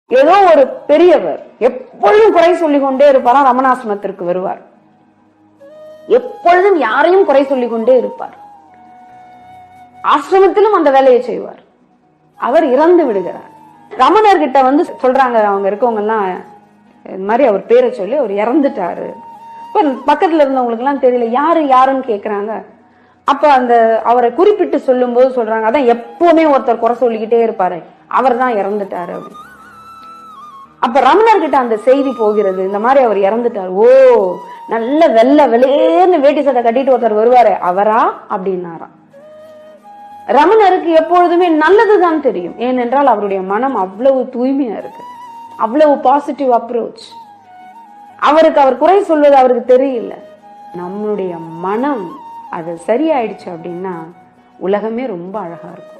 ஏதோ ஒரு பெரியவர் எப்பொழுதும் குறை சொல்லிக் கொண்டே இருப்பாராம். ரமணாசிரமத்திற்கு வருவார். எப்பொழுதும் யாரையும் குறை சொல்லிக் கொண்டே இருப்பார். ஆசிரமத்திலும் அந்த வேலையை செய்வார். அவர் இறந்து விடுகிறார். ரமணர்கிட்ட வந்து சொல்றாங்க, அவங்க இருக்கவங்க எல்லாம் இந்த மாதிரி அவர் பேரை சொல்லி அவர் இறந்துட்டாரு. இப்ப பக்கத்துல இருந்தவங்களுக்கு எல்லாம் தெரியல, யாரு யாருன்னு கேக்குறாங்க. அப்ப அந்த அவரை குறிப்பிட்டு சொல்லும் போது சொல்றாங்க, அதான் எப்பவுமே ஒருத்தர் குறை சொல்லிக்கிட்டே இருப்பாரு, அவர் தான் இறந்துட்டாரு அப்படின்னு. அப்ப ரமணர்கிட்ட அந்த செய்தி போகிறது, இந்த மாதிரி அவர் இறந்துட்டார். ஓ, நல்ல வெள்ளை வெளியேன்னு வேட்டி சட்டை கட்டிட்டு ஒருத்தர் வருவாரு, அவரா அப்படின்னாராம். ரமணருக்கு எப்பொழுதுமே நல்லதுதான் தெரியும். ஏனென்றால் அவருடைய மனம் அவ்வளவு தூய்மையா இருக்கு, அவ்வளவு பாசிட்டிவ் அப்ரோச். அவருக்கு அவர் குறை சொல்வது அவருக்கு தெரியல. நம்மளுடைய மனம் அது சரியாயிடுச்சு அப்படின்னா உலகமே ரொம்ப அழகா இருக்கும்.